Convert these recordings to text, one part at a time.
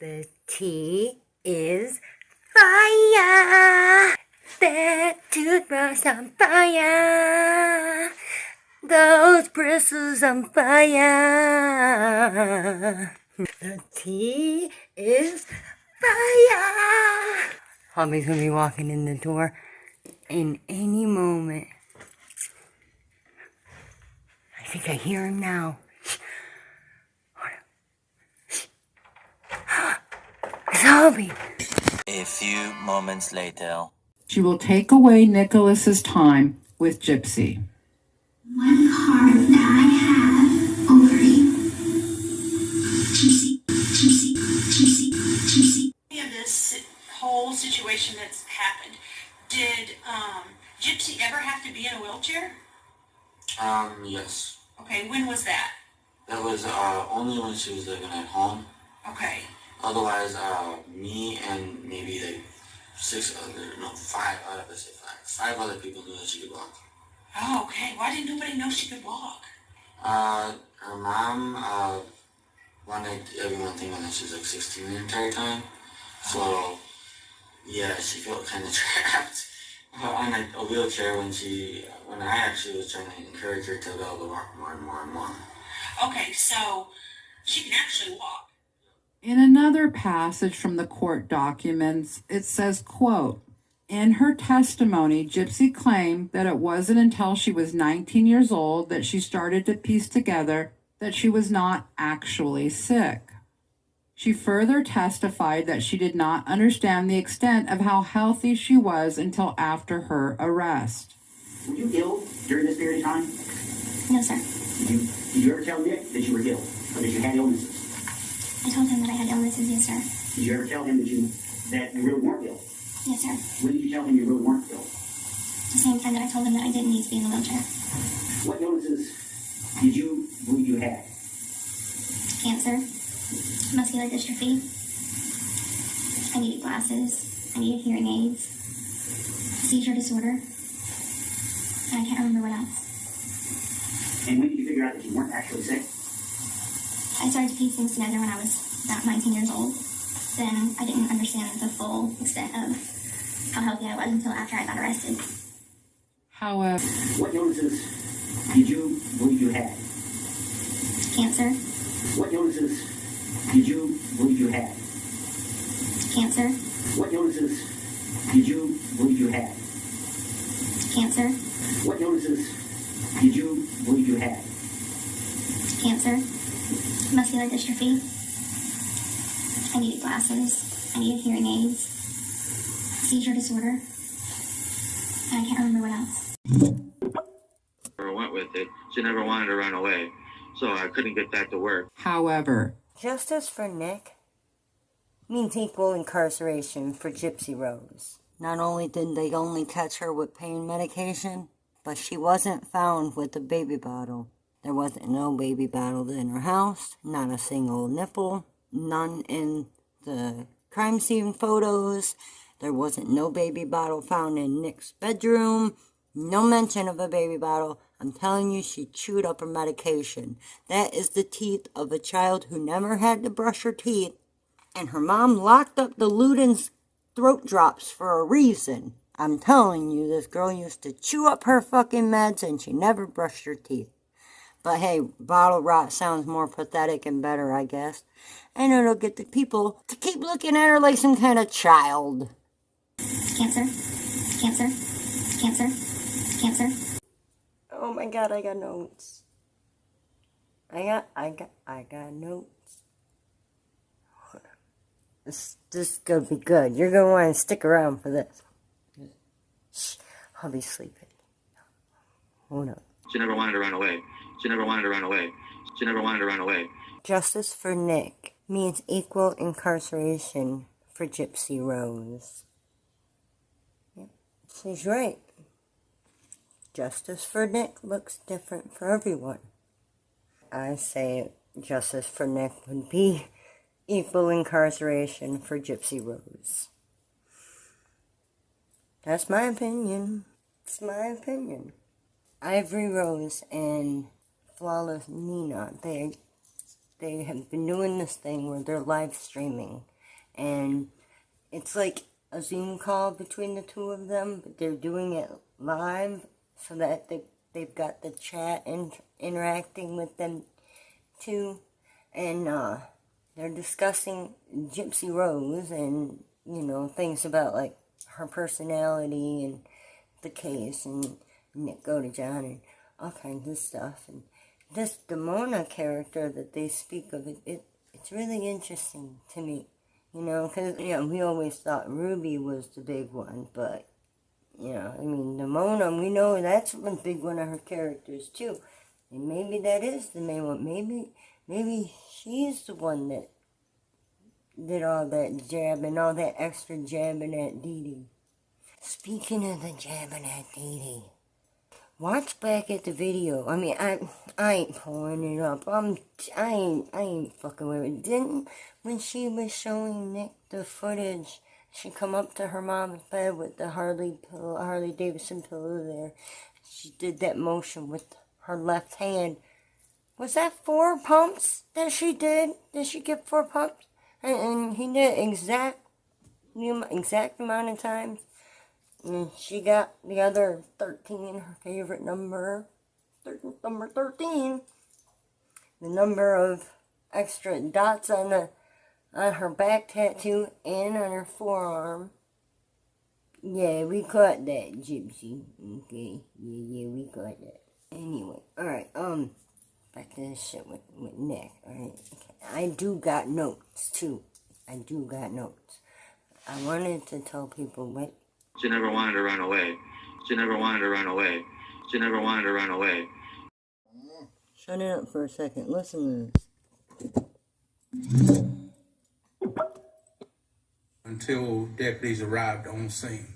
The tea is fire. That toothbrush on fire. Those bristles on fire. The tea is fire. Hubby's gonna be walking in the door in any moment. I think I hear him now. It's Hubby. A few moments later. She will take away Nicholas's time with Gypsy. One card that I have over you. Gypsy. Of this whole situation that's happened, did Gypsy ever have to be in a wheelchair? Yes. Okay, when was that? That was only when she was living at home. Okay. Otherwise, me and maybe like five other people knew that she could walk. Oh, okay. Why didn't nobody know she could walk? Her mom wanted everyone thinking that she was like 16 the entire time. So, yeah, she felt kind of trapped on a wheelchair when I actually was trying to encourage her to be able to walk more and more and more. Okay, so she can actually walk. In another passage from the court documents, it says, quote, in her testimony, Gypsy claimed that it wasn't until she was 19 years old that she started to piece together that she was not actually sick. She further testified that she did not understand the extent of how healthy she was until after her arrest. Were you ill during this period of time? No, sir. Did you ever tell Nick that you were ill or that you had illnesses? I told him that I had illnesses, yes, sir. Did you ever tell him that you really weren't ill? Yes, sir. When did you tell him you really weren't ill? The same time that I told him that I didn't need to be in a wheelchair. What illnesses did you believe you had? Cancer, muscular dystrophy. I needed glasses. I needed hearing aids. Seizure disorder. And I can't remember what else. And when did you figure out that you weren't actually sick? I started to piece things together when I was about 19 years old. Then I didn't understand the full extent of how healthy I was until after I got arrested. However, what illnesses did you believe you had? Cancer. What illnesses did you believe you had? Cancer. What illnesses did you believe you had? Cancer. What illnesses did you believe you had? Cancer. Muscular dystrophy. I needed glasses. I needed hearing aids. Seizure disorder. And I can't remember what else. Never went with it. She never wanted to run away. So I couldn't get that to work. however, Justice for Nick means equal incarceration for Gypsy Rose. Not only did they only catch her with pain medication, but she wasn't found with a baby bottle. There wasn't no baby bottle in her house, not a single nipple, none in the crime scene photos. There wasn't no baby bottle found in Nick's bedroom. No mention of a baby bottle. I'm telling you, she chewed up her medication. That is the teeth of a child who never had to brush her teeth. And her mom locked up the Luden's throat drops for a reason. I'm telling you, this girl used to chew up her fucking meds and she never brushed her teeth. But hey, bottle rot sounds more pathetic and better, I guess. And it'll get the people to keep looking at her like some kind of child. Cancer. Cancer. Cancer. Cancer. Oh my god, I got notes. I got notes. This is gonna be good. You're gonna want to stick around for this. Shh, I'll be sleeping. Hold up. She never wanted to run away. She never wanted to run away. She never wanted to run away. Justice for Nick means equal incarceration for Gypsy Rose. Yep, she's right. Justice for Nick looks different for everyone. I say justice for Nick would be equal incarceration for Gypsy Rose. That's my opinion. It's my opinion. Ivory Rose and Flawless Nina, they have been doing this thing where they're live streaming and it's like a Zoom call between the two of them, but they're doing it live so that they've got the chat and interacting with them too, and they're discussing Gypsy Rose and, things about, like, her personality and the case and Nick Carly and all kinds of stuff. And this Damona character that they speak of, it's really interesting to me, because, we always thought Ruby was the big one, but, Damona, we know that's a big one of her characters, too. And maybe that is the main one. Maybe she's the one that did all that jabbing, all that extra jabbing at Dee Dee. Speaking of the jabbing at Dee Dee, watch back at the video. I mean, I ain't pulling it up. I ain't fucking with it. When she was showing Nick the footage, she come up to her mom's bed with the Harley Davidson pillow there. She did that motion with her left hand. Was that 4 pumps that she did? Did she get 4 pumps? And he did exact amount of times. And she got the other 13, her favorite number, number 13. The number of extra dots on her back tattoo and on her forearm. Yeah, we caught that, Gypsy. Okay, yeah, we caught that. Anyway, alright, back to this shit with Nick, alright? Okay. I do got notes, too. I wanted to tell people what... She never wanted to run away. She never wanted to run away. She never wanted to run away. Shut it up for a second. Listen to this. Until deputies arrived on scene.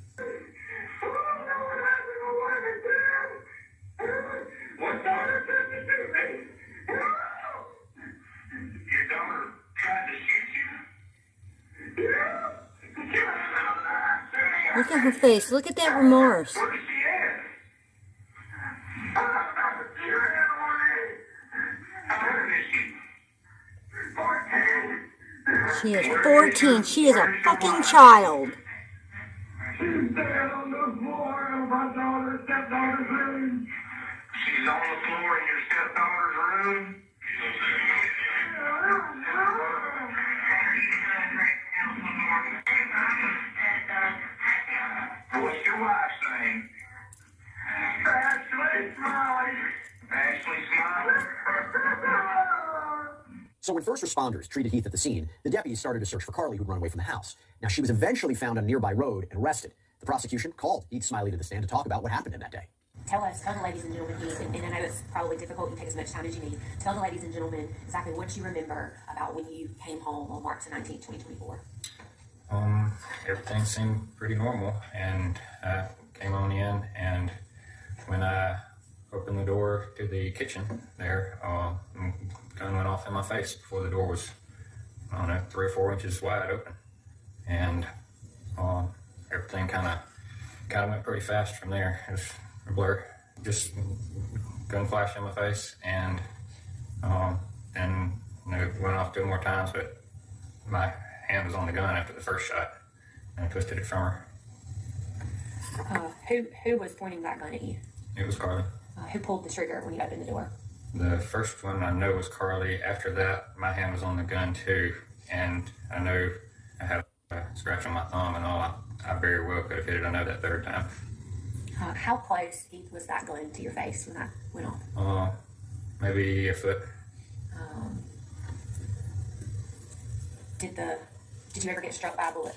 Look at her face. Look at that remorse. She is 14. She is a fucking child. She's dead on the floor of my daughter's stepdaughter's room. She's on the floor in your stepdaughter's room. What's your wife's name? Ashley Smiley. Ashley Smiley. So when first responders treated Heath at the scene, the deputies started to search for Carly, who'd run away from the house. Now, she was eventually found on a nearby road and arrested. The prosecution called Heath Smiley to the stand to talk about what happened in that day. Tell the ladies and gentlemen, Heath, and I know it's probably difficult, you can take as much time as you need. Tell the ladies and gentlemen exactly what you remember about when you came home on March 19, 2024. Everything seemed pretty normal, and I came on in, and when I opened the door to the kitchen there, gun went off in my face before the door was, 3 or 4 inches wide open, and everything kind of went pretty fast from there. It was a blur, just gun flashed in my face, and then it went off 2 more times, but my hand was on the gun after the first shot, and I twisted it from her. Who was pointing that gun at you? It was Carly. Who pulled the trigger when you opened the door? The first one I know was Carly. After that, my hand was on the gun too, and I know I had a scratch on my thumb and all. I very well could have hit it. I know that third time. How close, Heath, was that gun to your face when that went off? Maybe a foot. Did you ever get struck by a bullet?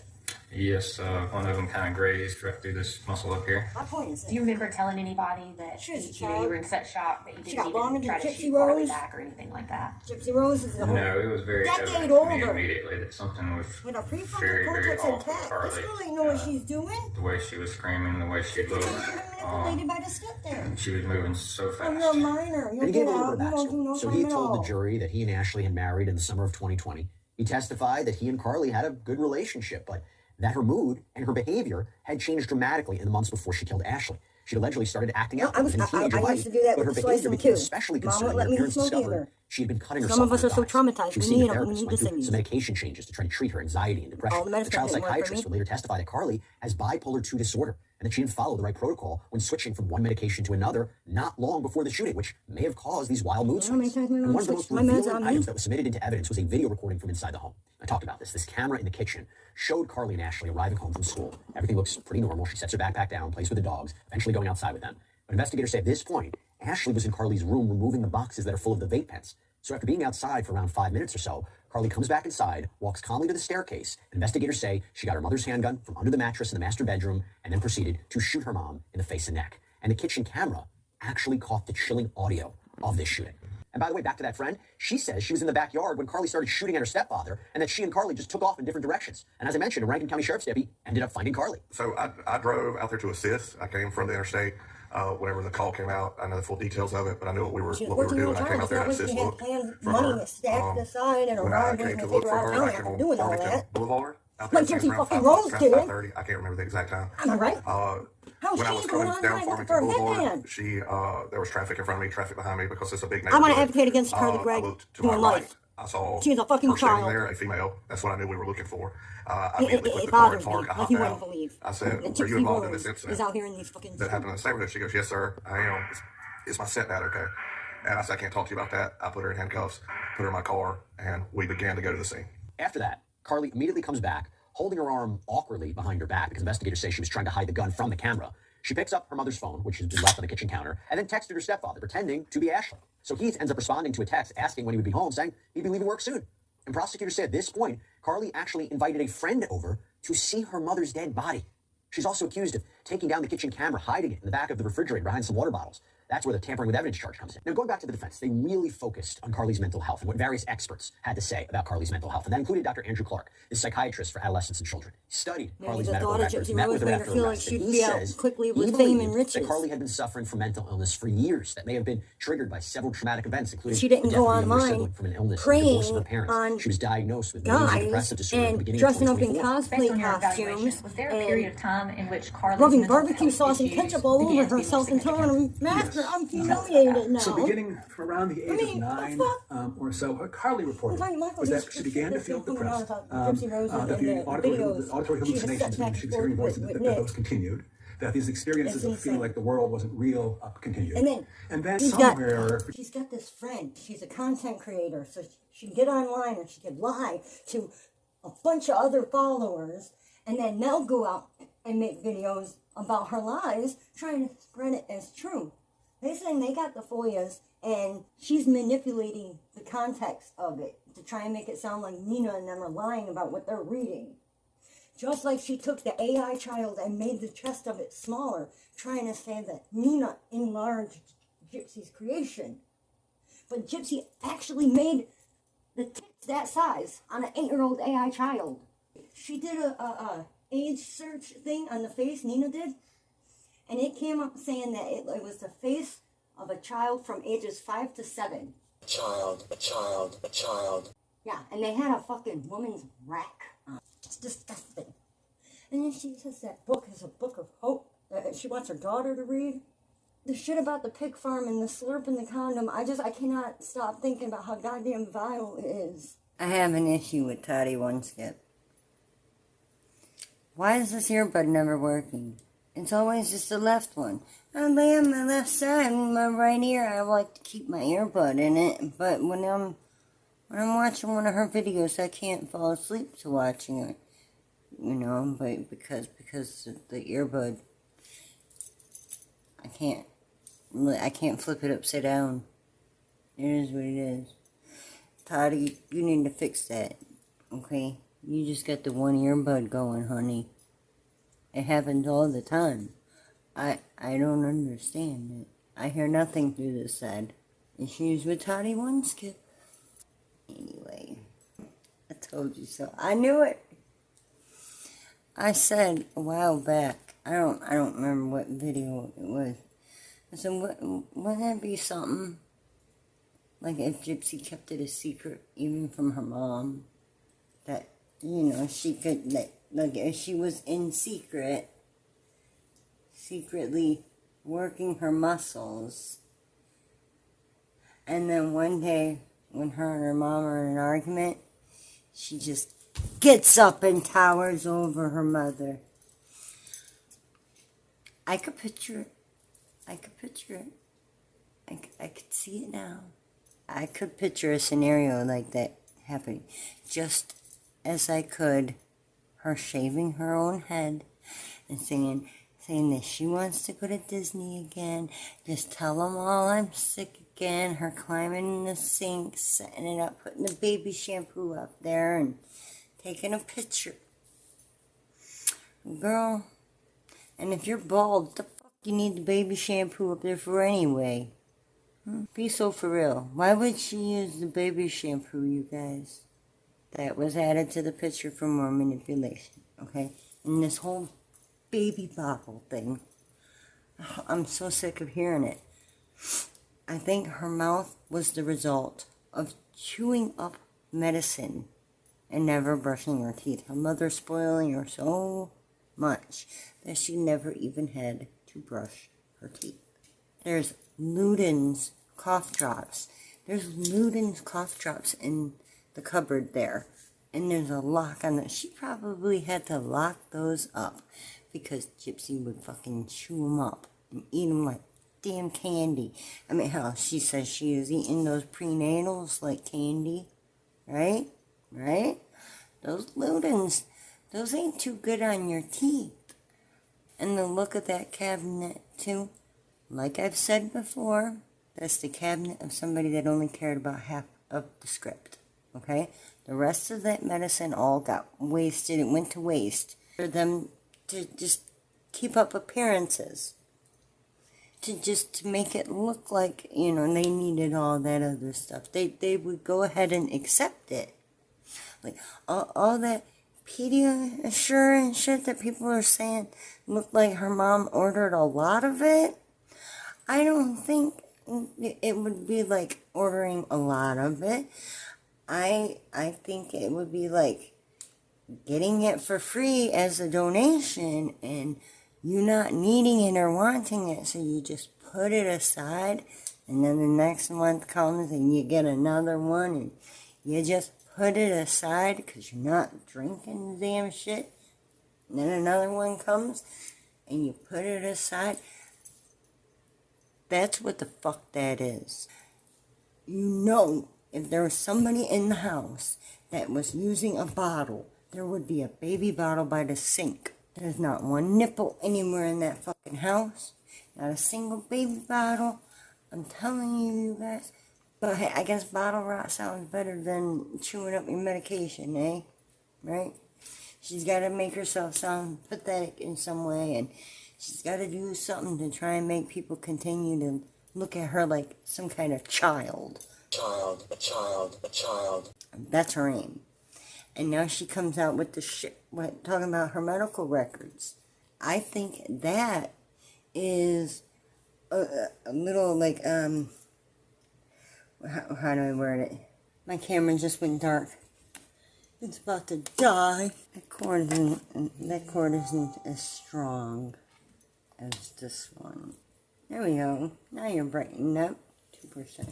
Yes, one of them kind of grazed right through this muscle up here. Do you remember telling anybody that you were in such shock that you didn't even try to Gypsy shoot Carly Rose back or anything like that? Gypsy Rose is a whole No, it was very decade evident to me older. immediately that something was With a very, prefrontal very cortex off with intact. Carly. This girl ain't know what she's doing. The way she was screaming, the way she looked. Manipulated by the step there. She was moving so fast. You're a minor. And You'll he gave get a little out. bit You of don't do backstory. no So crime he at told the all. jury that he and Ashley had married in the summer of 2020. He testified that he and Carly had a good relationship, but that her mood and her behavior had changed dramatically in the months before she killed Ashley. She'd allegedly started acting out in teenager I life, used to do that but her with the behavior slicing became too. especially Mom concerning wouldn't let when me parents smoke discovered either. She had been cutting Some herself. of us are so traumatized. She was We seeing need a them. We therapist, need went to through see some you. medication changes to try to treat her anxiety and depression. All the The medicine child didn't work for psychiatrist me. would later testify that Carly has bipolar 2 disorder and that she didn't follow the right protocol when switching from one medication to another not long before the shooting, which may have caused these wild mood swings. And one of the most revealing items that was submitted into evidence was a video recording from inside the home. I talked about this. This camera in the kitchen showed Carly and Ashley arriving home from school. Everything looks pretty normal. She sets her backpack down, plays with the dogs, eventually going outside with them. But investigators say at this point, Ashley was in Carly's room removing the boxes that are full of the vape pens. So after being outside for around 5 minutes or so, Carly comes back inside, walks calmly to the staircase. Investigators say she got her mother's handgun from under the mattress in the master bedroom and then proceeded to shoot her mom in the face and neck. And the kitchen camera actually caught the chilling audio of this shooting. And by the way, back to that friend, she says she was in the backyard when Carly started shooting at her stepfather and that she and Carly just took off in different directions. And as I mentioned, a Rankin County Sheriff's deputy ended up finding Carly. So I drove out there to assist. I came from the interstate. Whenever the call came out, I know the full details of it, but I knew what we were doing. I came out there to assist. Look for her. Stacked aside and When I came to look for her, I came on Farmington Boulevard. Out there, Like Gypsy around fucking Rose did. 5:30. I can't remember the exact time. Am I right? When I was coming down Farmington Boulevard, there was traffic in front of me, traffic behind me, because it's a big I neighborhood. want to advocate against Carly Gregg I looked to my doing right. life. I saw She's a fucking her standing child. there, a female. That's what I knew we were looking for. I immediately put It the car in bothers me, park. I like hopped you wouldn't out. believe. I said, that "Are you Gypsy involved in Rose this incident is out here in these fucking that happened in this neighborhood?" She goes, "Yes, sir, I am. It's my stepdad, okay?" And I said, "I can't talk to you about that." I put her in handcuffs, put her in my car, and we began to go to the scene. After that, Carly immediately comes back, holding her arm awkwardly behind her back because investigators say she was trying to hide the gun from the camera. She picks up her mother's phone, which has been left on the kitchen counter, and then texted her stepfather, pretending to be Ashley. So Heath ends up responding to a text asking when he would be home, saying he'd be leaving work soon. And prosecutors say at this point, Carly actually invited a friend over to see her mother's dead body. She's also accused of taking down the kitchen camera, hiding it in the back of the refrigerator behind some water bottles. That's where the tampering with evidence charge comes in. Now, going back to the defense, they really focused on Carly's mental health and what various experts had to say about Carly's mental health. And that included Dr. Andrew Clark, the psychiatrist for adolescents and children. He studied Carly's medical records, met with her after arrest. And he says he believed that Carly had been suffering from mental illness for years that may have been triggered by several traumatic events, including she didn't the death go of a younger online sibling from an illness and preying divorce of her parents. on She was diagnosed with major guys depressive disorder at the and beginning dressing of up in 2024. Based on cosplay your costumes evaluation, was there a period of time in which Carly's rubbing mental barbecue health sauce and issues ketchup all began over to be more herself and telling significant? him, "Master, I'm humiliated now." So beginning from around the age of 9 or so, what Carly reported was that she began to feel depressed, that the auditory hallucinations and she was hearing voices, that those continued, that these experiences of feeling like the world wasn't real continued. And then somewhere... she's got this friend. She's a content creator, so she can get online and she can lie to a bunch of other followers, and then they'll go out and make videos about her lies, trying to spread it as true. They're saying they got the FOIAs, and she's manipulating the context of it to try and make it sound like Nina and them are lying about what they're reading. Just like she took the AI child and made the chest of it smaller, trying to say that Nina enlarged Gypsy's creation. But Gypsy actually made the tits that size on an 8-year-old AI child. She did a age search thing on the face, Nina did, and it came up saying that it was the face of a child from ages 5 to 7. A child. Yeah, and they had a fucking woman's rack on. It's disgusting. And then she says that book is a book of hope that she wants her daughter to read. The shit about the pig farm and the slurp and the condom, I cannot stop thinking about how goddamn vile it is. I have an issue with Toddy One Skip. Why is this earbud never working? It's always just the left one. I lay on my left side, my right ear, I like to keep my earbud in it, but when I'm watching one of her videos, I can't fall asleep to watching it. You know, but because the earbud, I can't flip it upside down. It is what it is. Toddy, you need to fix that, okay? You just got the one earbud going, honey. It happens all the time. I don't understand it. I hear nothing through this side. Issues with Toddy One Skip. Anyway, I told you so. I knew it. I said a while back, I don't remember what video it was. I said, wouldn't that be something? Like if Gypsy kept it a secret, even from her mom, that, you know, she could, like if she was in secretly working her muscles, and then one day when her and her mom are in an argument, she just gets up and towers over her mother. I could picture it. I could see it now. I could picture a scenario like that happening. Just as I could her shaving her own head and saying that she wants to go to Disney again. Just tell them all I'm sick again. Her climbing in the sink, setting it up, putting the baby shampoo up there and taking a picture. Girl, and if you're bald, what the fuck you need the baby shampoo up there for anyway? Be so for real. Why would she use the baby shampoo, you guys? That was added to the picture for more manipulation, okay? And this whole baby bottle thing, I'm so sick of hearing it. I think her mouth was the result of chewing up medicine and never brushing her teeth. Her mother spoiling her so much that she never even had to brush her teeth. There's Luden's cough drops. There's Luden's cough drops in the cupboard there. And there's a lock on it. She probably had to lock those up because Gypsy would fucking chew them up and eat them like damn candy. I mean, hell, she says she is eating those prenatals like candy. Right? Right? Those Ludens, those ain't too good on your teeth. And the look of that cabinet, too. Like I've said before, that's the cabinet of somebody that only cared about half of the script. Okay? The rest of that medicine all got wasted. It went to waste for them to just keep up appearances. To make it look like, they needed all that other stuff. They would go ahead and accept it. Like, all that Pediasure and shit that people are saying looked like her mom ordered a lot of it. I don't think it would be like ordering a lot of it. I think it would be like getting it for free as a donation and you not needing it or wanting it, so you just put it aside and then the next month comes and you get another one and you just put it aside because you're not drinking the damn shit. And then another one comes and you put it aside. That's what the fuck that is. If there was somebody in the house that was using a bottle, there would be a baby bottle by the sink. There's not one nipple anywhere in that fucking house. Not a single baby bottle. I'm telling you guys. But hey, I guess bottle rot sounds better than chewing up your medication, eh? Right? She's got to make herself sound pathetic in some way, and she's got to do something to try and make people continue to look at her like some kind of child. A child. That's her aim. And now she comes out with the shit, talking about her medical records. I think that is a little like, how do I word it? My camera just went dark. It's about to die. That cord isn't as strong as this one. There we go. Now you're brightening up. 2%.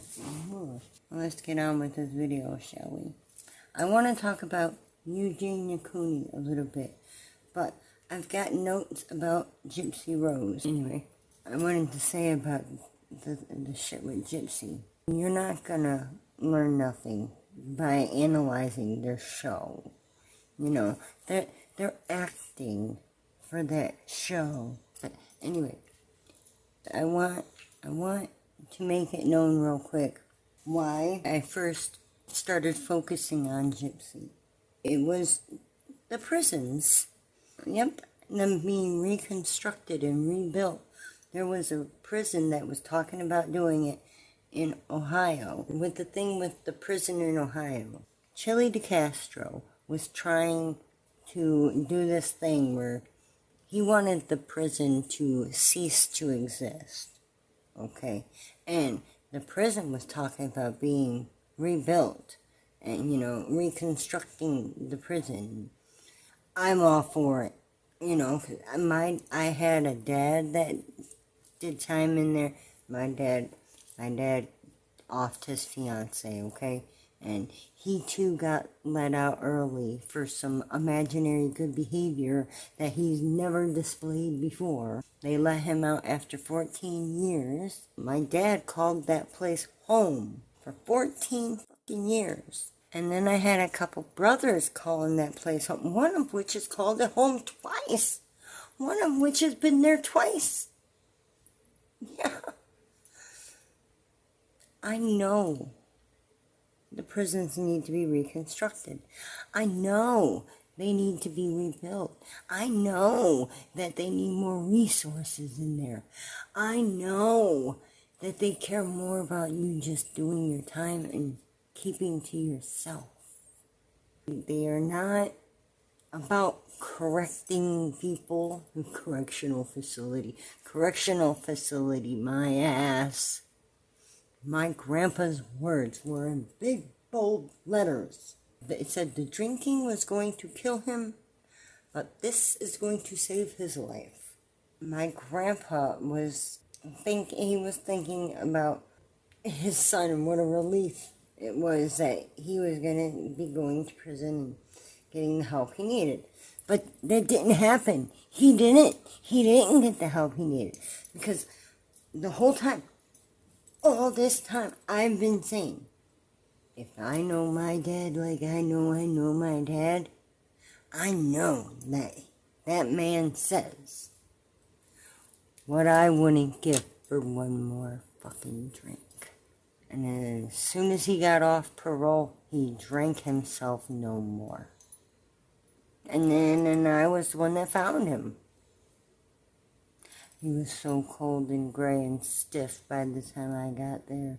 Well, let's get on with this video, shall we? I want to talk about Eugenia Cooney a little bit, but I've got notes about Gypsy Rose. Anyway, I wanted to say about the shit with Gypsy. You're not gonna learn nothing by analyzing their show. They're acting for that show. But anyway, I want to make it known real quick why I first started focusing on Gypsy. It was the prisons. Yep, them being reconstructed and rebuilt. There was a prison that was talking about doing it in Ohio. With the thing with the prison in Ohio, Chili DeCastro was trying to do this thing where he wanted the prison to cease to exist. Okay? And the prison was talking about being rebuilt and, reconstructing the prison. I'm all for it. I had a dad that did time in there. My dad offed his fiance, okay? And he too got let out early for some imaginary good behavior that he's never displayed before. They let him out after 14 years. My dad called that place home for 14 fucking years. And then I had a couple brothers calling that place home, one of which has called it home twice. One of which has been there twice. Yeah. I know the prisons need to be reconstructed. I know they need to be rebuilt. I know that they need more resources in there. I know that they care more about you just doing your time and keeping to yourself. They are not about correcting people in correctional facility. Correctional facility, my ass. My grandpa's words were in big, bold letters. It said the drinking was going to kill him, but this is going to save his life. My grandpa was thinking about his son and what a relief it was that he was going to be going to prison and getting the help he needed. But that didn't happen. He didn't get the help he needed. Because the whole time, all this time, I've been saying, if I know my dad like I know my dad, I know that man says what I wouldn't give for one more fucking drink. And then as soon as he got off parole, he drank himself no more. And I was the one that found him. He was so cold and gray and stiff by the time I got there.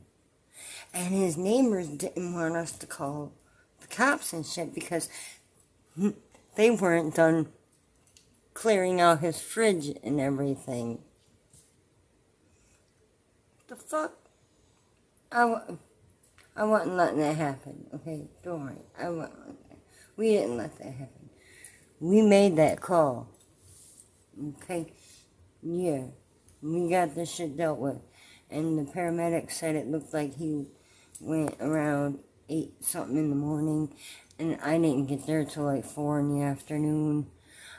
And his neighbors didn't want us to call the cops and shit because they weren't done clearing out his fridge and everything. The fuck? I wasn't letting that happen, okay? Don't worry. We didn't let that happen. We made that call, okay? Yeah, we got this shit dealt with. And the paramedic said it looked like he went around 8 something in the morning. And I didn't get there till like 4 in the afternoon.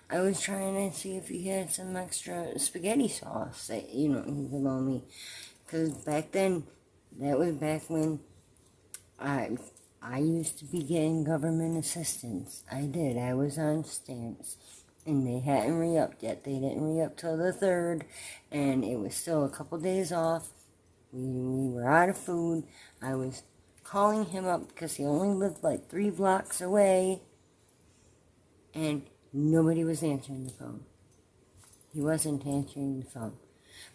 I was trying to see if he had some extra spaghetti sauce that, he could loan me. Because back then, that was back when I used to be getting government assistance. I did. I was on stamps. And they hadn't re-upped yet. They didn't re-up till the 3rd. And it was still a couple days off. We were out of food. I was calling him up because he only lived like 3 blocks away. And nobody was answering the phone. He wasn't answering the phone.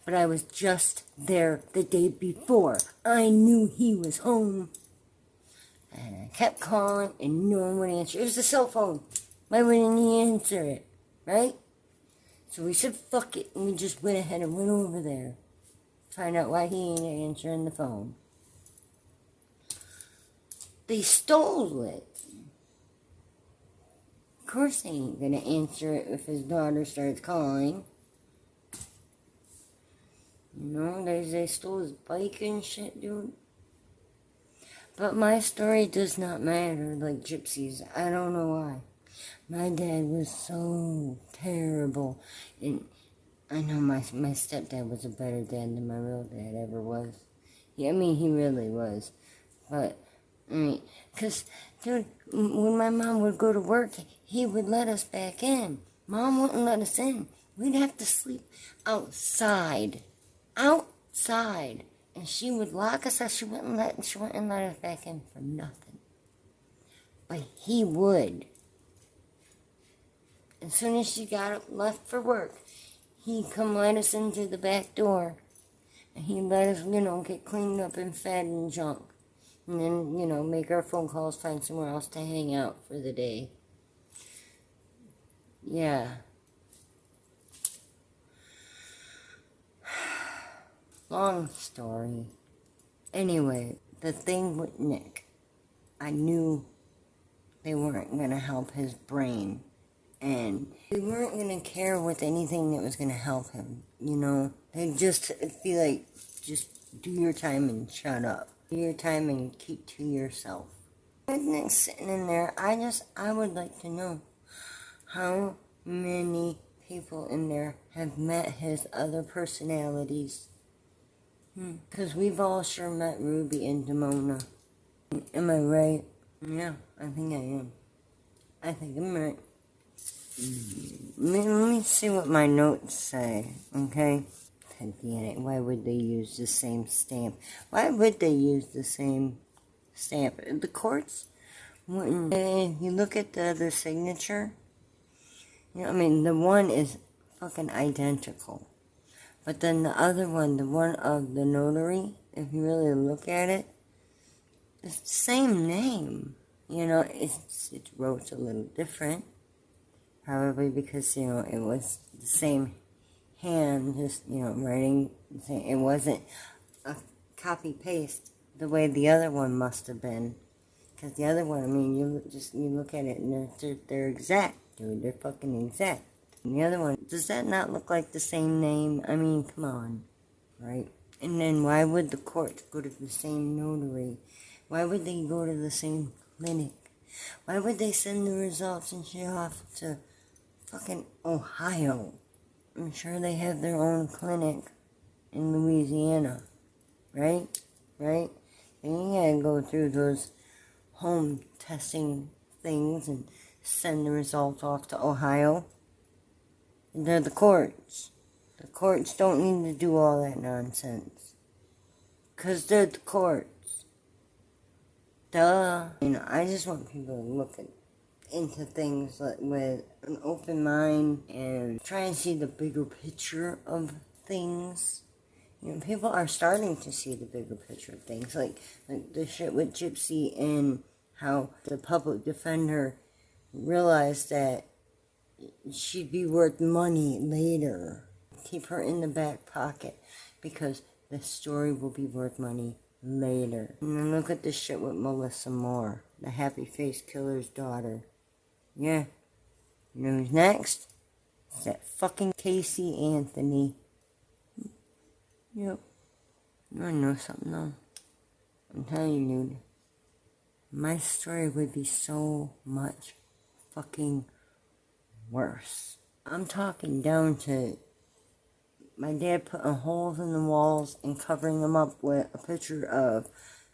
But I was just there the day before. I knew he was home. And I kept calling and no one would answer. It was a cell phone. Why wouldn't he answer it? Right? So we said, fuck it. And we just went ahead and went over there. Find out why he ain't answering the phone. They stole it. Of course they ain't gonna answer it if his daughter starts calling. They stole his bike and shit, dude. But my story does not matter like Gypsy's. I don't know why. My dad was so terrible. And I know my stepdad was a better dad than my real dad ever was. Yeah, he really was. But, because, dude, when my mom would go to work, he would let us back in. Mom wouldn't let us in. We'd have to sleep outside. Outside. And she would lock us out. She wouldn't let us back in for nothing. But he would. As soon as she got up, left for work, he'd come let us into the back door. And he'd let us, get cleaned up and fed and junk. And then, make our phone calls, find somewhere else to hang out for the day. Yeah. Long story. Anyway, the thing with Nick, I knew they weren't going to help his brain. And they weren't going to care with anything that was going to help him, They'd just be like, just do your time and shut up. Do your time and keep to yourself. With Nick sitting in there, I would like to know how many people in there have met his other personalities. Because we've all sure met Ruby and Demona. Am I right? Yeah, I think I am. I think I'm right. Let me see what my notes say, okay? Why would they use the same stamp? Why would they use the same stamp? The courts wouldn't. If you look at the other signature, the one is fucking identical. But then the other one, the one of the notary, if you really look at it, it's the same name. It wrote a little different. Probably because, it was the same hand, just, writing. It wasn't a copy-paste the way the other one must have been. Because the other one, you look at it and they're exact, dude. They're fucking exact. And the other one, does that not look like the same name? Come on, right? And then why would the courts go to the same notary? Why would they go to the same clinic? Why would they send the results and shit off to fucking Ohio? I'm sure they have their own clinic in Louisiana, right? Right? And you gotta go through those home testing things and send the results off to Ohio. And they're the courts. The courts don't need to do all that nonsense. Because they're the courts. Duh. I just want people to look into things with an open mind and try and see the bigger picture of things. People are starting to see the bigger picture of things. Like the shit with Gypsy and how the public defender realized that she'd be worth money later. Keep her in the back pocket because the story will be worth money later. And then look at this shit with Melissa Moore, the happy face killer's daughter. Yeah. You know who's next? It's that fucking Casey Anthony. Yep. You wanna know something though? I'm telling you, dude. My story would be so much fucking worse. I'm talking down to my dad putting holes in the walls and covering them up with a picture of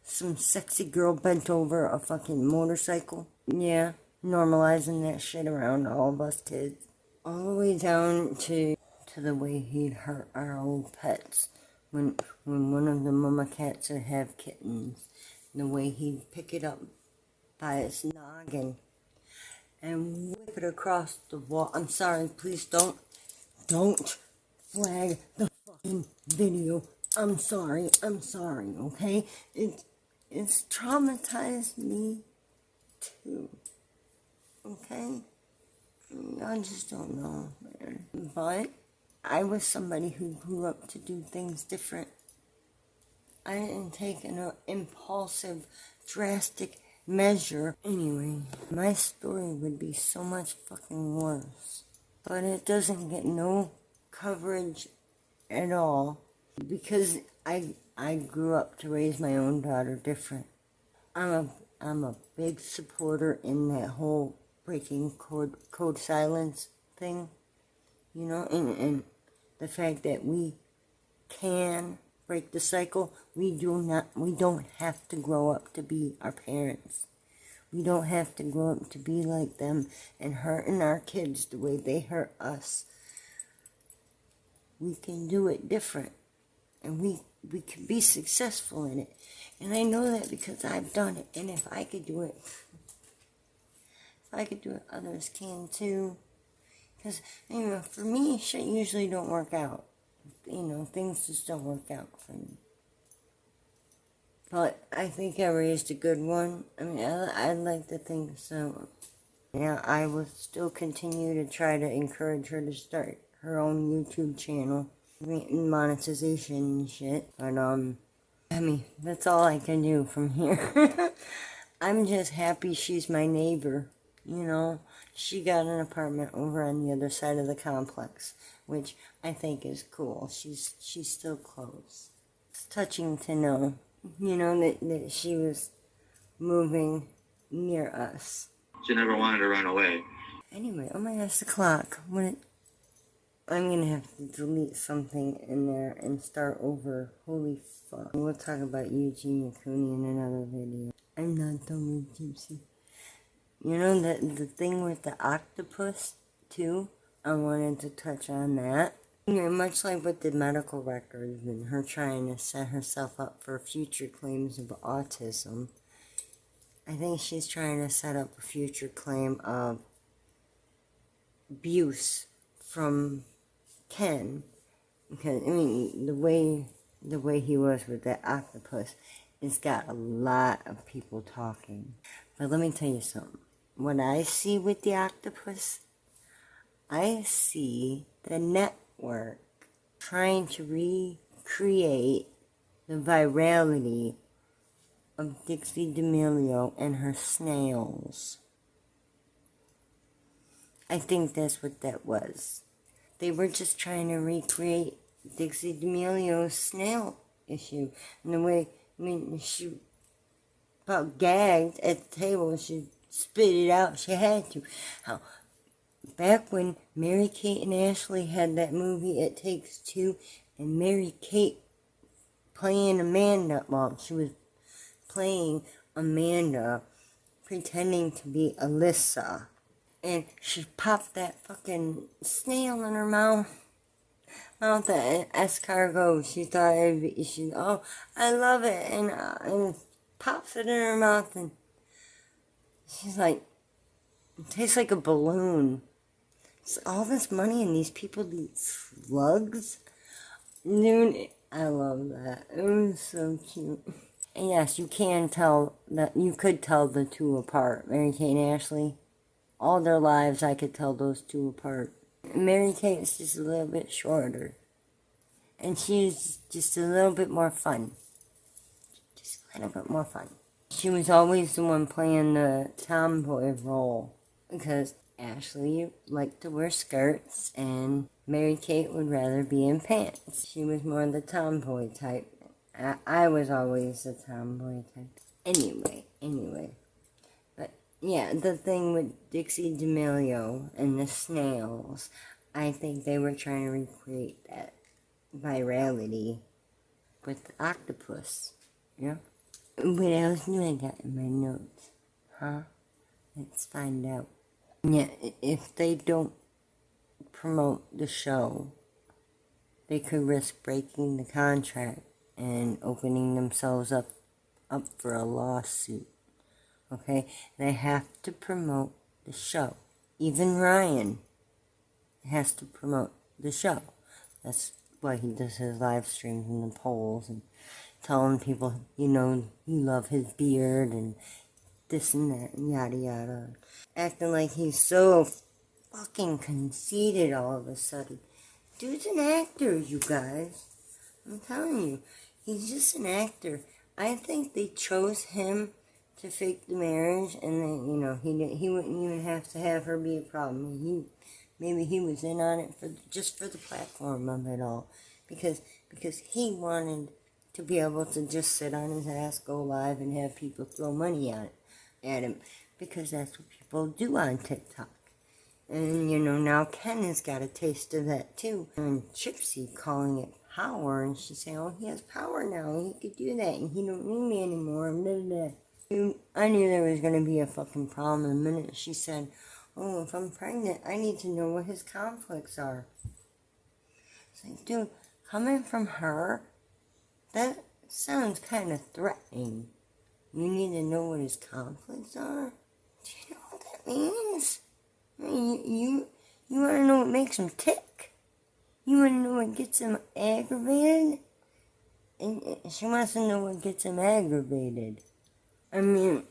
some sexy girl bent over a fucking motorcycle. Yeah, normalizing that shit around all of us kids. All the way down to the way he'd hurt our old pets when one of the mama cats would have kittens. The way he'd pick it up by its noggin and whip it across the wall. I'm sorry, please don't flag the fucking video. I'm sorry, okay? It's traumatized me too, okay? I just don't know, man. But I was somebody who grew up to do things different. I didn't take an impulsive, drastic measure. Anyway, my story would be so much fucking worse. But it doesn't get no coverage at all because I grew up to raise my own daughter different. I'm a big supporter in that whole breaking code silence thing, and the fact that we can break the cycle. We don't have to grow up to be our parents. We don't have to grow up to be like them and hurting our kids the way they hurt us. We can do it different, and we can be successful in it. And I know that because I've done it, and if I could do it, others can too. Because, for me, shit usually don't work out. Things just don't work out for me. But I think I raised a good one. I'd like to think so. Yeah, I will still continue to try to encourage her to start her own YouTube channel. Monetization and shit. But, that's all I can do from here. I'm just happy she's my neighbor. She got an apartment over on the other side of the complex, which I think is cool. She's still close. It's touching to know you know, that she was moving near us. She never wanted to run away. Anyway, oh my gosh, the clock. I'm gonna have to delete something in there and start over. Holy fuck. We'll talk about Eugenia Cooney in another video. I'm not done with Gypsy. You know the thing with the octopus, too? I wanted to touch on that. You know, much like with the medical records and her trying to set herself up for future claims of autism, I think she's trying to set up a future claim of abuse from Ken. Because, I mean, the way he was with that octopus, it's got a lot of people talking. But let me tell you something. What I see with the octopus, I see the network trying to recreate the virality of Dixie D'Amelio and her snails. I think that's what that was. They were just trying to recreate Dixie D'Amelio's snail issue. And the way, I mean, she about gagged at the table, she spit it out, she had to. How back when Mary Kate and Ashley had that movie It Takes Two, and Mary Kate playing Amanda, well, she was playing Amanda, pretending to be Alyssa, and she popped that fucking snail in her mouth. That escargot. She thought oh, I love it, and pops it in her mouth, and she's like, it tastes like a balloon. It's all this money and these people eat slugs. Dude, I love that. It was so cute. And yes, you can tell that, you could tell the two apart. Mary Kate and Ashley, all their lives I could tell those two apart. Mary Kate is just a little bit shorter. And she's just a little bit more fun. Just a little bit more fun. She was always the one playing the tomboy role. Because Ashley liked to wear skirts and Mary Kate would rather be in pants. She was more the tomboy type. I was always the tomboy type. Anyway. But yeah, the thing with Dixie D'Amelio and the snails, I think they were trying to recreate that virality with the octopus. Yeah? What else do I got in my notes? Huh? Let's find out. Yeah, if they don't promote the show, they could risk breaking the contract and opening themselves up for a lawsuit. Okay? They have to promote the show. Even Ryan has to promote the show. That's why he does his live streams and the polls and telling people, you know, you love his beard and this and that and yada yada. Acting like he's so fucking conceited all of a sudden. Dude's an actor, you guys. I'm telling you. He's just an actor. I think they chose him to fake the marriage, and then, you know, he wouldn't even have to have her be a problem. Maybe he was in on it just for the platform of it all. Because he wanted to be able to just sit on his ass, go live, and have people throw money at him. Because that's what people do on TikTok. And, you know, now Ken has got a taste of that, too. And Gypsy calling it power, and she's saying, oh, he has power now, he could do that, and he don't need me anymore, and blah, blah, blah. I knew there was going to be a fucking problem the minute she said, oh, if I'm pregnant, I need to know what his conflicts are. It's like, dude, coming from her, that sounds kind of threatening. You need to know what his conflicts are? Do you know what that means? I mean, you want to know what makes him tick? You want to know what gets him aggravated? And she wants to know what gets him aggravated. I mean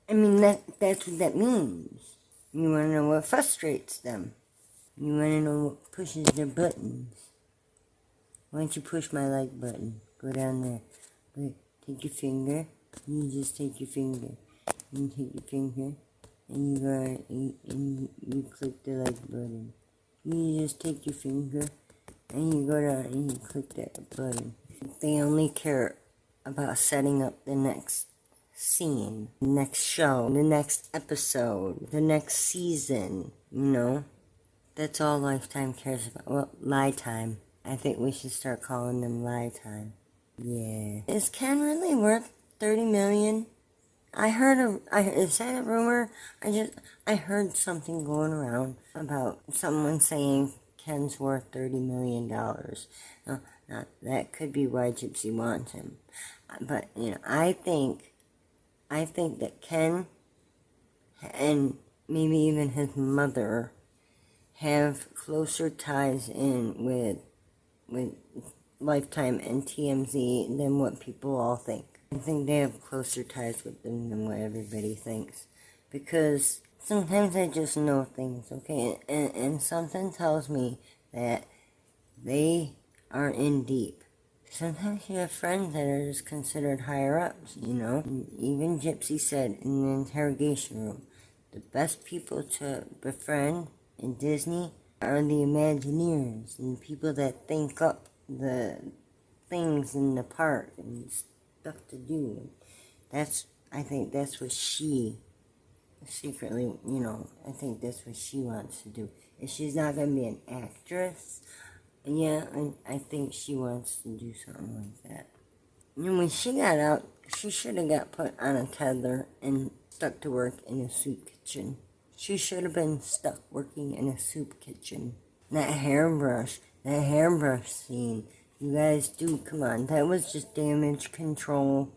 that's what that means. You want to know what frustrates them. You want to know what pushes their buttons. Why don't you push my like button? Go down there. Wait, take your finger. You just take your finger. You take your finger. And you go and you click the like button. You just take your finger and you go down and you click that button. They only care about setting up the next scene, the next show, the next episode, the next season, you know? That's all Lifetime cares about. Well, Lifetime. I think we should start calling them Lifetime. Yeah. Is Ken really worth $30 million? Is that a rumor? I heard something going around about someone saying Ken's worth $30 million. Now, that could be why Gypsy wants him. But, I think that Ken and maybe even his mother have closer ties in with Lifetime and TMZ than what people all think. I think they have closer ties with them than what everybody thinks. Because sometimes I just know things, okay? And something tells me that they are in deep. Sometimes you have friends that are just considered higher ups, Even Gypsy said in the interrogation room, the best people to befriend in Disney are the Imagineers and people that think up the things in the park and stuff to do. I think that's what she secretly, I think that's what she wants to do. If she's not going to be an actress, I think she wants to do something like that. When she got out, she should have got put on a tether and stuck to work in a soup kitchen. She should have been stuck working in a soup kitchen. That hairbrush scene, you guys do, come on, that was just damage control.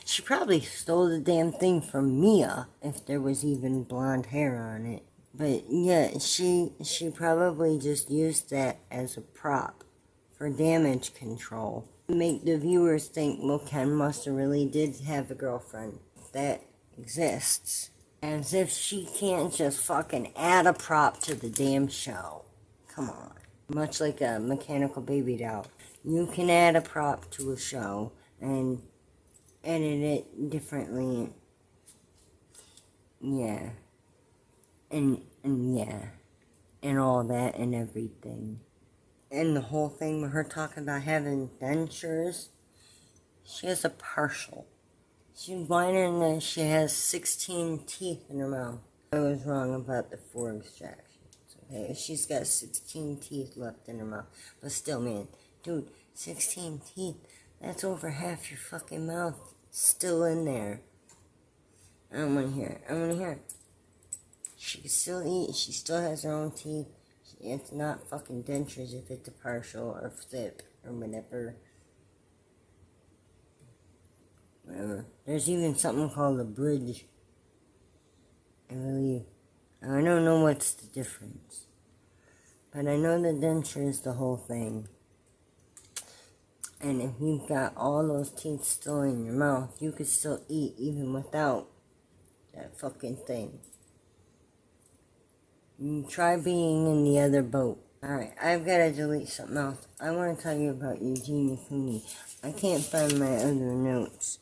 She probably stole the damn thing from Mia, if there was even blonde hair on it. But yeah, she probably just used that as a prop for damage control. Make the viewers think, well, Ken Muster really did have a girlfriend that exists. As if she can't just fucking add a prop to the damn show. Come on. Much like a mechanical baby doll. You can add a prop to a show and edit it differently. Yeah. And yeah. And all that and everything. And the whole thing with her talking about having dentures. She has a partial. She's whining that she has 16 teeth in her mouth. I was wrong about the 4 extractions. Okay, she's got 16 teeth left in her mouth. But still, man, dude, 16 teeth. That's over half your fucking mouth still in there. I don't want to hear it. She can still eat. She still has her own teeth. It's not fucking dentures if it's a partial or flip or whatever. Whatever. There's even something called a bridge. I believe. I don't know what's the difference. But I know the denture is the whole thing. And if you've got all those teeth still in your mouth, you could still eat even without that fucking thing. You try being in the other boat. Alright, I've got to delete something else. I want to tell you about Eugene Cooney. I can't find my other notes.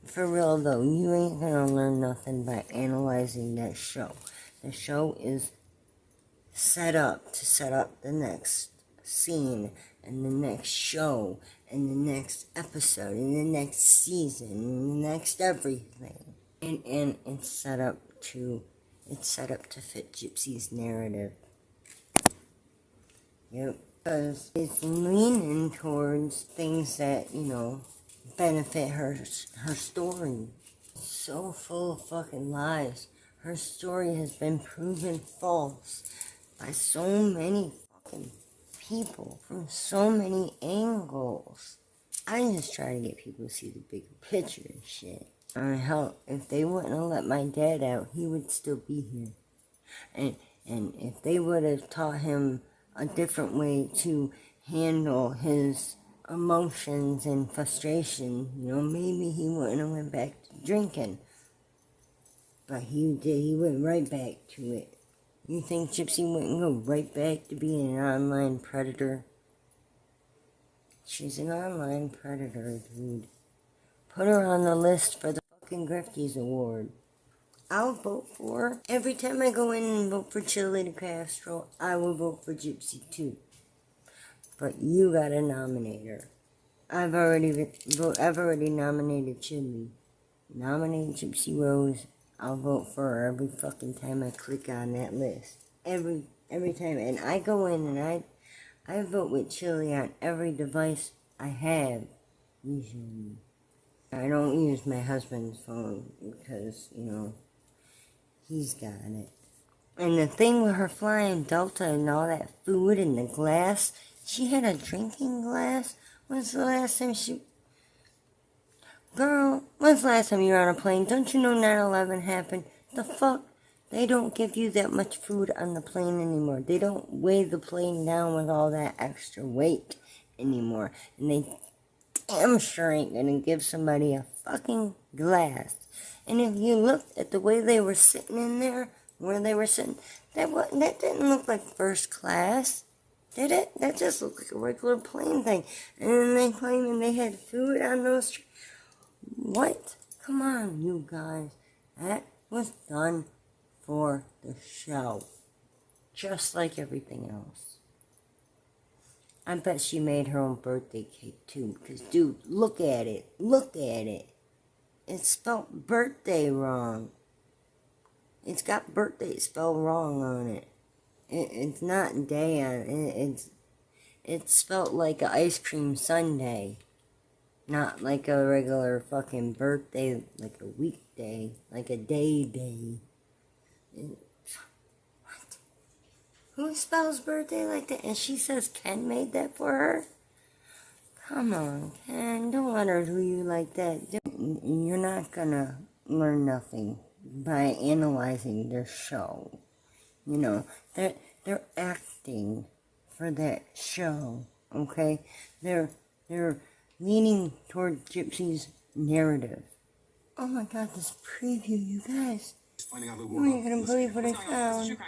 For real though, you ain't gonna learn nothing by analyzing that show. The show is set up to set up the next scene, and the next show, and the next episode, and the next season, and the next everything. And it's set up to fit Gypsy's narrative. Yep. Because it's leaning towards things that, benefit her story. It's so full of fucking lies. Her story has been proven false by so many fucking people from so many angles. I just try to get people to see the bigger picture and shit. Hell, if they wouldn't have let my dad out, he would still be here. And if they would have taught him a different way to handle his emotions and frustration, maybe he wouldn't have went back to drinking. But he did, he went right back to it. You think Gypsy wouldn't go right back to being an online predator? She's an online predator, dude. Put her on the list for the fucking Grifties Award. I'll vote for her. Every time I go in and vote for Chile Castro, I will vote for Gypsy too. But you gotta nominate her. I've already nominated Chili. Nominate Gypsy Rose. I'll vote for her every fucking time I click on that list. Every time. And I go in and I vote with Chili on every device I have, usually. I don't use my husband's phone because, he's got it. And the thing with her flying Delta and all that food and the glass, she had a drinking glass. When's the last time Girl, when's the last time you were on a plane? Don't you know 9/11 happened? The fuck? They don't give you that much food on the plane anymore. They don't weigh the plane down with all that extra weight anymore. And they damn sure ain't gonna give somebody a fucking glass. And if you looked at the way they were sitting in there, where they were sitting, that didn't look like first class. Did it? That just looked like a regular plane thing. And then they claiming they had food on those What? Come on, you guys. That was done for the show. Just like everything else. I bet she made her own birthday cake too. Because, dude, look at it. Look at it. It's spelled birthday wrong. It's got birthday spelled wrong on it. It's not day on it. It's spelled like an ice cream sundae. Not like a regular fucking birthday, like a weekday, like a day. What? Who spells birthday like that? And she says Ken made that for her? Come on, Ken, don't let her do you like that. You're not gonna learn nothing by analyzing their show. They're acting for that show, okay? They're leaning toward Gypsy's narrative. Oh my god, this preview, you guys. You ain't gonna believe what I found.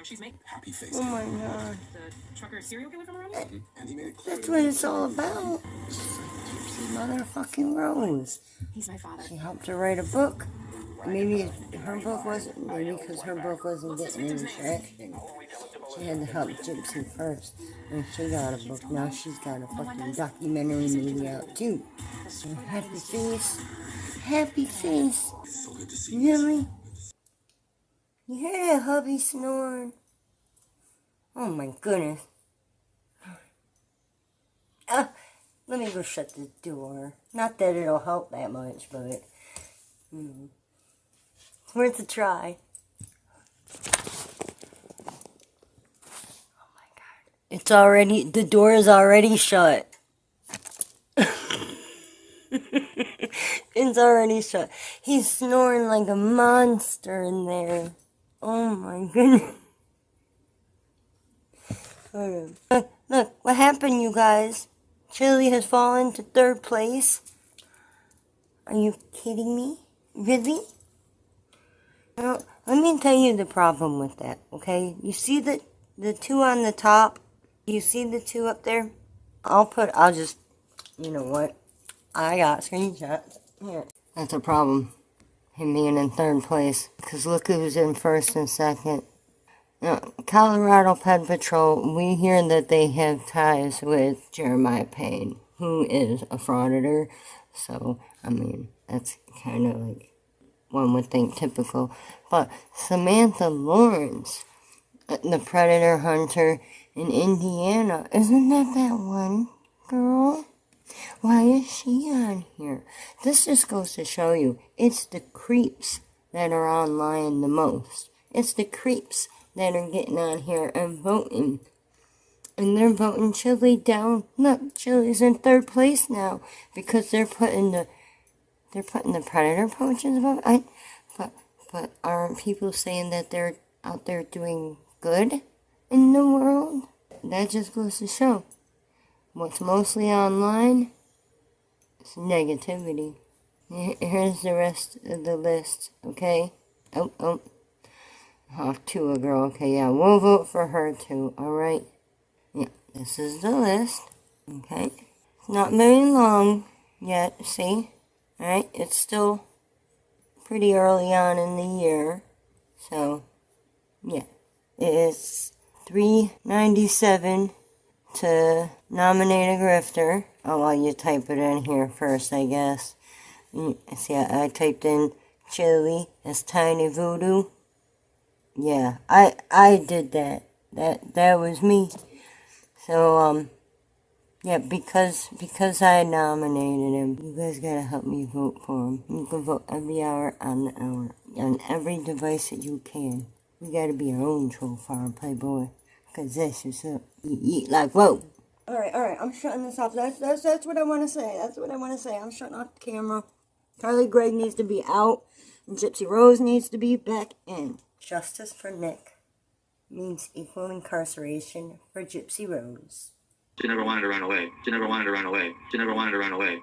Oh my god. That's what it's all about. Gypsy motherfucking Rose. He's my father. She helped her write a book. Maybe her book wasn't, maybe because her book wasn't getting any traction. She had to help Gypsy first. And she got a book. Now she's got a fucking documentary movie out too. And happy face. Happy face. Really? You hear that hubby snoring? Oh my goodness. Let me go shut the door. Not that it'll help that much, but it's worth a try. The door is already shut. It's already shut. He's snoring like a monster in there. Oh my goodness. Look, what happened, you guys? Chili has fallen to 3rd place. Are you kidding me? Really? Let me tell you the problem with that, okay? You see the 2 on the top? You see the 2 up there? I'll just, you know what? I got screenshots. Here. That's a problem. Him being in 3rd place. Because look who's in 1st and 2nd. Colorado Pet Patrol, we hear that they have ties with Jeremiah Payne, who is a frauditor. So, I mean, that's kind of like, one would think typical. But Samantha Lawrence, the predator hunter in Indiana, isn't that one girl? Why is she on here? This just goes to show you, it's the creeps that are online the most. It's the creeps that are getting on here and voting. And they're voting Chili down. Look, Chili's in 3rd place now because they're putting the predator poachers above. But aren't people saying that they're out there doing good in the world? That just goes to show what's mostly online is negativity. Here's the rest of the list, okay? Off to a girl. Okay, yeah, we'll vote for her too, alright? Yeah, this is the list. Okay. It's not very long yet, see? Alright, it's still pretty early on in the year. So, yeah. It's 397 to nominate a grifter. Oh, well, you type it in here first, I guess. See, I typed in Chili as Tiny Voodoo. Yeah, I did that. That was me. So, yeah, because I nominated him, you guys gotta help me vote for him. You can vote every hour on the hour, on every device that you can. We gotta be our own troll farm playboy. Cause this is up. Eat like whoa. Alright, I'm shutting this off. That's what I wanna say. That's what I wanna say. I'm shutting off the camera. Carly Gregg needs to be out, and Gypsy Rose needs to be back in. Justice for Nick means equal incarceration for Gypsy Rose. She never wanted to run away. She never wanted to run away. She never wanted to run away.